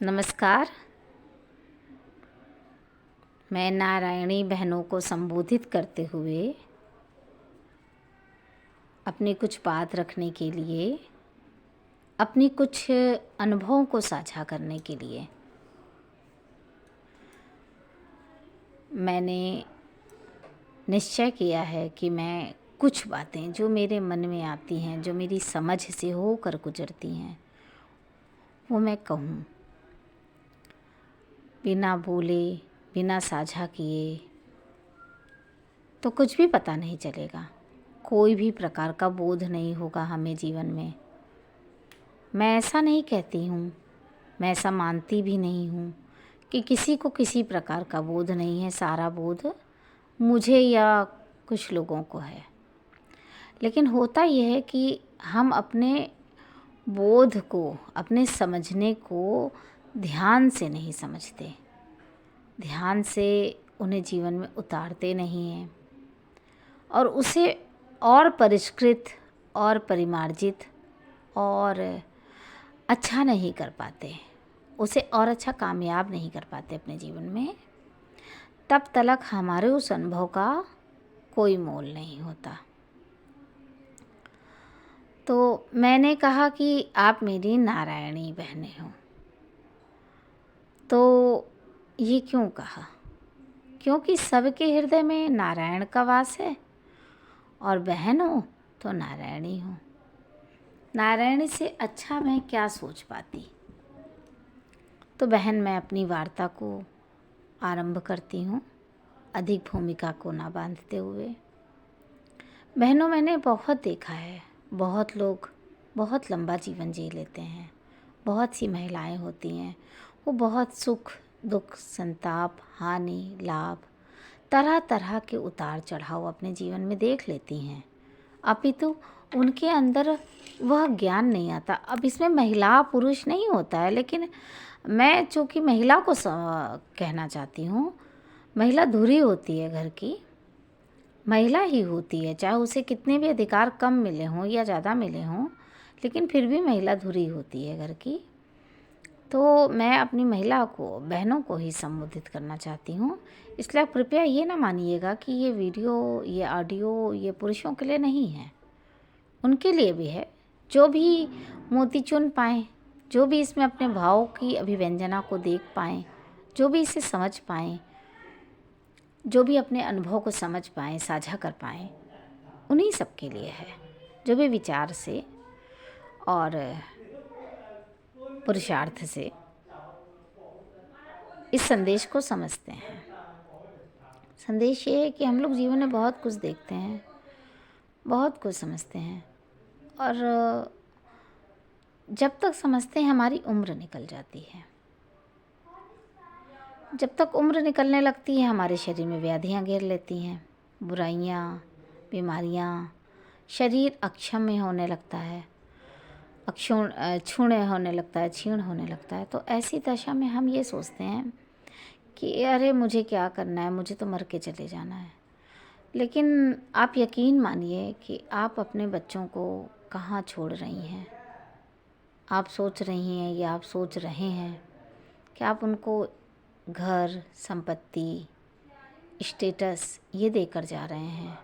नमस्कार। मैं नारायणी बहनों को संबोधित करते हुए अपनी कुछ बात रखने के लिए, अपनी कुछ अनुभवों को साझा करने के लिए मैंने निश्चय किया है कि मैं कुछ बातें जो मेरे मन में आती हैं, जो मेरी समझ से होकर गुजरती हैं, वो मैं कहूँ। बिना बोले, बिना साझा किए तो कुछ भी पता नहीं चलेगा, कोई भी प्रकार का बोध नहीं होगा हमें जीवन में। मैं ऐसा नहीं कहती हूँ, मैं ऐसा मानती भी नहीं हूँ कि किसी को किसी प्रकार का बोध नहीं है। सारा बोध मुझे या कुछ लोगों को है। लेकिन होता यह है कि हम अपने बोध को, अपने समझने को ध्यान से नहीं समझते, ध्यान से उन्हें जीवन में उतारते नहीं हैं और उसे और परिष्कृत और परिमार्जित और अच्छा नहीं कर पाते, उसे और अच्छा कामयाब नहीं कर पाते अपने जीवन में। तब तक हमारे उस अनुभव का कोई मोल नहीं होता। तो मैंने कहा कि आप मेरी नारायणी बहनें हो। तो ये क्यों कहा? क्योंकि सबके हृदय में नारायण का वास है और बहन हो तो नारायणी हो। नारायणी से अच्छा मैं क्या सोच पाती। तो बहन, मैं अपनी वार्ता को आरंभ करती हूँ, अधिक भूमिका को ना बांधते हुए। बहनों, मैंने बहुत देखा है, बहुत लोग बहुत लंबा जीवन जी लेते हैं। बहुत सी महिलाएं होती हैं, वो बहुत सुख दुख, संताप, हानि, लाभ, तरह तरह के उतार चढ़ाव अपने जीवन में देख लेती हैं। अपितु उनके अंदर वह ज्ञान नहीं आता। अब इसमें महिला पुरुष नहीं होता है, लेकिन मैं चूँकि महिला को कहना चाहती हूँ। महिला धुरी होती है घर की, महिला ही होती है, चाहे उसे कितने भी अधिकार कम मिले हों या ज़्यादा मिले हों, लेकिन फिर भी महिला धुरी होती है घर की। तो मैं अपनी महिला को, बहनों को ही संबोधित करना चाहती हूँ। इसलिए आप कृपया ये ना मानिएगा कि ये वीडियो, ये ऑडियो, ये पुरुषों के लिए नहीं है, उनके लिए भी है, जो भी मोती चुन पाएँ, जो भी इसमें अपने भाव की अभिव्यंजना को देख पाएँ, जो भी इसे समझ पाएँ, जो भी अपने अनुभव को समझ पाएँ, साझा कर पाएँ, उन्हीं सब के लिए है, जो भी विचार से और पुरुषार्थ से इस संदेश को समझते हैं। संदेश ये है कि हम लोग जीवन में बहुत कुछ देखते हैं, बहुत कुछ समझते हैं, और जब तक समझते हैं हमारी उम्र निकल जाती है। जब तक उम्र निकलने लगती है हमारे शरीर में व्याधियाँ घेर लेती हैं, बुराइयाँ, बीमारियाँ, शरीर अक्षम्य होने लगता है, क्षुण्ण होने लगता है, क्षीण होने लगता है। तो ऐसी दशा में हम ये सोचते हैं कि अरे मुझे क्या करना है, मुझे तो मर के चले जाना है। लेकिन आप यकीन मानिए कि आप अपने बच्चों को कहाँ छोड़ रही हैं। आप सोच रही हैं या आप सोच रहे हैं कि आप उनको घर, संपत्ति, स्टेटस ये देकर जा रहे हैं,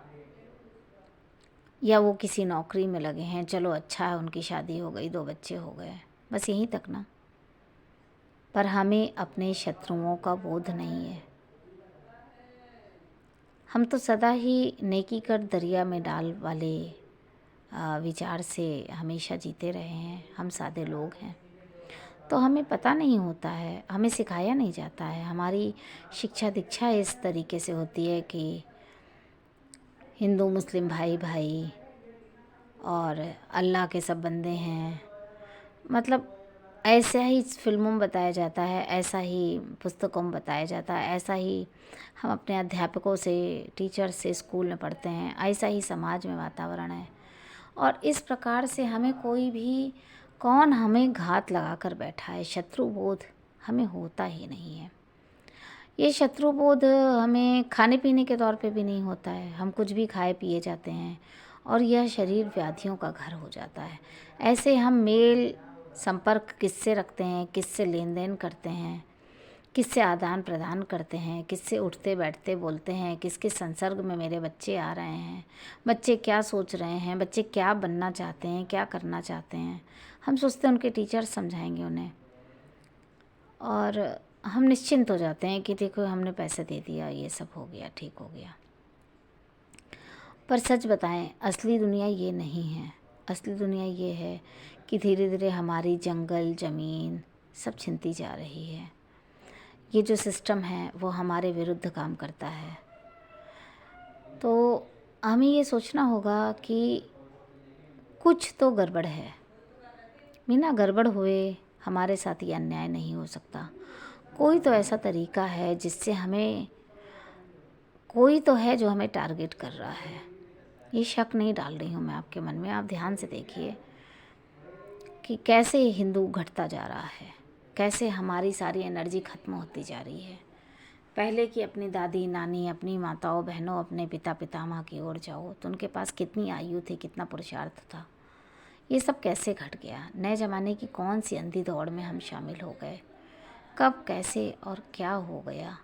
या वो किसी नौकरी में लगे हैं, चलो अच्छा है उनकी शादी हो गई, 2 बच्चे हो गए, बस यहीं तक ना। पर हमें अपने शत्रुओं का बोध नहीं है। हम तो सदा ही नेकी कर दरिया में डाल वाले विचार से हमेशा जीते रहे हैं। हम सादे लोग हैं, तो हमें पता नहीं होता है, हमें सिखाया नहीं जाता है। हमारी शिक्षा दीक्षा इस तरीके से होती है कि हिंदू मुस्लिम भाई भाई और अल्लाह के सब बंदे हैं। मतलब ऐसा ही फिल्मों में बताया जाता है, ऐसा ही पुस्तकों में बताया जाता है, ऐसा ही हम अपने अध्यापकों से, टीचर से स्कूल में पढ़ते हैं, ऐसा ही समाज में वातावरण है। और इस प्रकार से हमें कोई भी, कौन हमें घात लगा कर बैठा है, शत्रुबोध हमें होता ही नहीं है। ये शत्रुबोध हमें खाने पीने के तौर पे भी नहीं होता है। हम कुछ भी खाए पिए जाते हैं और यह शरीर व्याधियों का घर हो जाता है। ऐसे हम मेल संपर्क किससे रखते हैं, किससे लेन देन करते हैं, किससे आदान प्रदान करते हैं, किससे उठते बैठते बोलते हैं, किसके संसर्ग में मेरे बच्चे आ रहे हैं, बच्चे क्या सोच रहे हैं, बच्चे क्या बनना चाहते हैं, क्या करना चाहते हैं। हम सोचते हैं उनके टीचर समझाएंगे उन्हें, और हम निश्चिंत हो जाते हैं कि देखो हमने पैसे दे दिया, ये सब हो गया, ठीक हो गया। पर सच बताएं, असली दुनिया ये नहीं है। असली दुनिया ये है कि धीरे धीरे हमारी जंगल ज़मीन सब छिनती जा रही है। ये जो सिस्टम है वो हमारे विरुद्ध काम करता है। तो हमें ये सोचना होगा कि कुछ तो गड़बड़ है। बिना गड़बड़ हुए हमारे साथ ये अन्याय नहीं हो सकता। कोई तो ऐसा तरीका है जिससे हमें, कोई तो है जो हमें टारगेट कर रहा है। ये शक नहीं डाल रही हूँ मैं आपके मन में। आप ध्यान से देखिए कि कैसे हिंदू घटता जा रहा है, कैसे हमारी सारी एनर्जी ख़त्म होती जा रही है। पहले की अपनी दादी नानी, अपनी माताओं बहनों, अपने पिता पितामह की ओर जाओ तो उनके पास कितनी आयु थी, कितना पुरुषार्थ था। ये सब कैसे घट गया? नए ज़माने की कौन सी अंधी दौड़ में हम शामिल हो गए? कब, कैसे और क्या हो गया?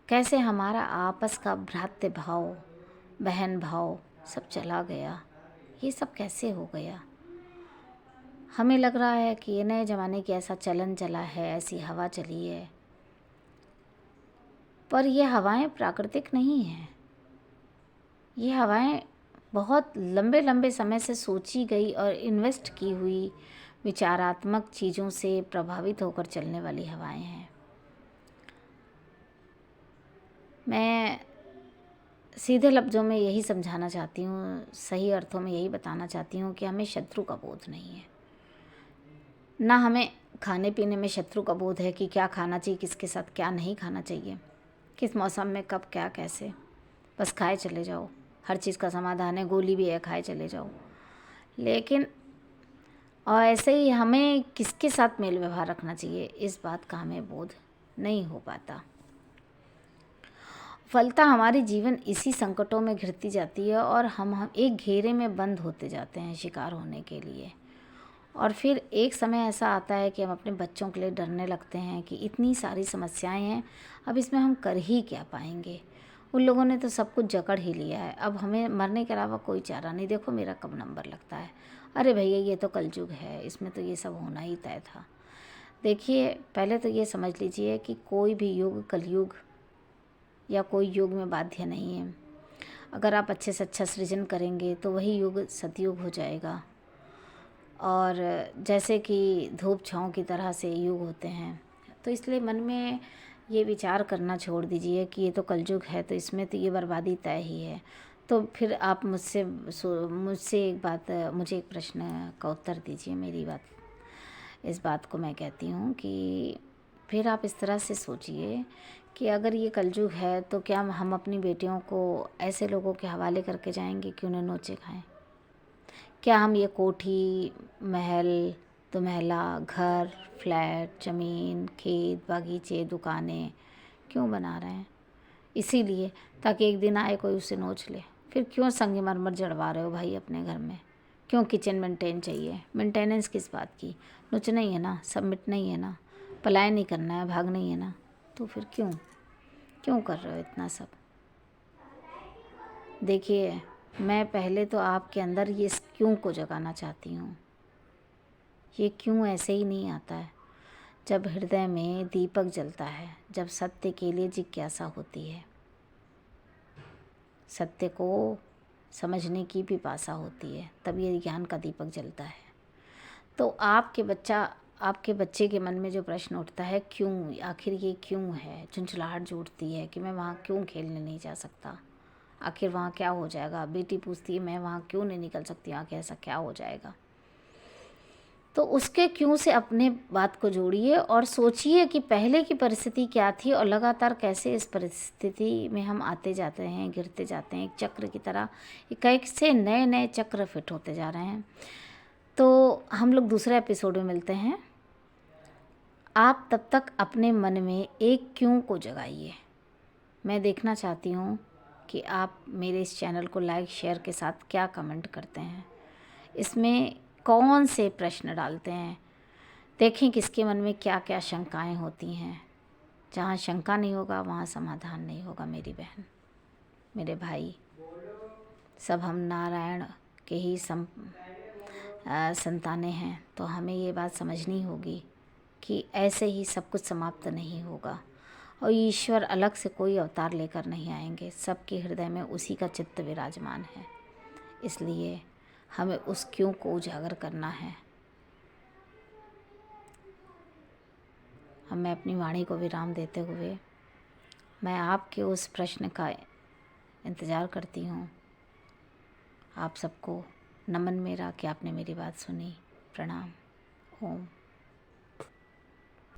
कैसे हमारा आपस का भ्रातृ भाव, बहन भाव सब चला गया? ये सब कैसे हो गया? हमें लग रहा है कि ये नए ज़माने की ऐसा चलन चला है, ऐसी हवा चली है, पर ये हवाएं प्राकृतिक नहीं हैं। ये हवाएं बहुत लंबे लंबे समय से सोची गई और इन्वेस्ट की हुई विचारात्मक चीज़ों से प्रभावित होकर चलने वाली हवाएं हैं। मैं सीधे लफ्ज़ों में यही समझाना चाहती हूँ, सही अर्थों में यही बताना चाहती हूँ कि हमें शत्रु का बोध नहीं है। ना हमें खाने पीने में शत्रु का बोध है कि क्या खाना चाहिए, किसके साथ क्या नहीं खाना चाहिए, किस मौसम में कब क्या कैसे। बस खाए चले जाओ, हर चीज़ का समाधान है, गोली भी है, खाए चले जाओ। लेकिन और ऐसे ही हमें किसके साथ मेल व्यवहार रखना चाहिए, इस बात का हमें बोध नहीं हो पाता। फलता हमारी जीवन इसी संकटों में घिरती जाती है और हम एक घेरे में बंद होते जाते हैं शिकार होने के लिए। और फिर एक समय ऐसा आता है कि हम अपने बच्चों के लिए डरने लगते हैं कि इतनी सारी समस्याएं हैं, अब इसमें हम कर ही क्या पाएंगे। उन लोगों ने तो सब कुछ जकड़ ही लिया है, अब हमें मरने के अलावा कोई चारा नहीं। देखो मेरा कब नंबर लगता है। अरे भैया ये तो कलयुग है, इसमें तो ये सब होना ही तय था। देखिए पहले तो ये समझ लीजिए कि कोई भी युग कलयुग या कोई युग में बाध्य नहीं है। अगर आप अच्छे से अच्छा सृजन करेंगे तो वही युग सतयुग हो जाएगा। और जैसे कि धूप छाँव की तरह से युग होते हैं, तो इसलिए मन में ये विचार करना छोड़ दीजिए कि ये तो कलयुग है तो इसमें तो ये बर्बादी तय ही है। तो फिर आप मुझसे मुझे एक प्रश्न का उत्तर दीजिए। मेरी बात, इस बात को मैं कहती हूँ कि फिर आप इस तरह से सोचिए कि अगर ये कलयुग है तो क्या हम अपनी बेटियों को ऐसे लोगों के हवाले करके जाएंगे कि उन्हें नोचे खाएं? क्या हम ये कोठी, महल, दुमहला, घर, फ्लैट, ज़मीन, खेत, बागीचे, दुकानें क्यों बना रहे हैं? इसीलिए ताकि एक दिन आए कोई उसे नोच ले। फिर क्यों संगमरमर जड़वा रहे हो भाई अपने घर में? क्यों किचन मेंटेन चाहिए? मेंटेनेंस किस बात की? नोचना ही है ना, सब मिटना ही है ना, पलायन नहीं करना है, भागना ही है ना। तो फिर क्यों क्यों कर रहे हो इतना सब? देखिए मैं पहले तो आपके अंदर ये क्यों को जगाना चाहती हूँ। ये क्यों ऐसे ही नहीं आता है। जब हृदय में दीपक जलता है, जब सत्य के लिए जिज्ञासा होती है, सत्य को समझने की पिपासा होती है, तब ये ज्ञान का दीपक जलता है। तो आपके बच्चे के मन में जो प्रश्न उठता है, क्यों, आखिर ये क्यों है, झुंझलाहट जो उठती है कि मैं वहाँ क्यों खेलने नहीं जा सकता, आखिर वहाँ क्या हो जाएगा। बेटी पूछती है मैं वहाँ क्यों नहीं निकल सकती, वहाँ ऐसा क्या हो जाएगा। तो उसके क्यों से अपने बात को जोड़िए और सोचिए कि पहले की परिस्थिति क्या थी और लगातार कैसे इस परिस्थिति में हम आते जाते हैं, गिरते जाते हैं, एक चक्र की तरह कैसे नए नए चक्र फिट होते जा रहे हैं। तो हम लोग दूसरे एपिसोड में मिलते हैं। आप तब तक अपने मन में एक क्यों को जगाइए। मैं देखना चाहती हूँ कि आप मेरे इस चैनल को लाइक शेयर के साथ क्या कमेंट करते हैं, इसमें कौन से प्रश्न डालते हैं, देखें किसके मन में क्या क्या शंकाएं होती हैं। जहाँ शंका नहीं होगा वहाँ समाधान नहीं होगा। मेरी बहन, मेरे भाई, सब हम नारायण के ही संतानें हैं। तो हमें ये बात समझनी होगी कि ऐसे ही सब कुछ समाप्त नहीं होगा और ईश्वर अलग से कोई अवतार लेकर नहीं आएंगे। सबके हृदय में उसी का चित्त विराजमान है। इसलिए हमें उस क्यों को उजागर करना है। अब मैं अपनी वाणी को विराम देते हुए मैं आपके उस प्रश्न का इंतज़ार करती हूँ। आप सबको नमन मेरा कि आपने मेरी बात सुनी। प्रणाम। ओम।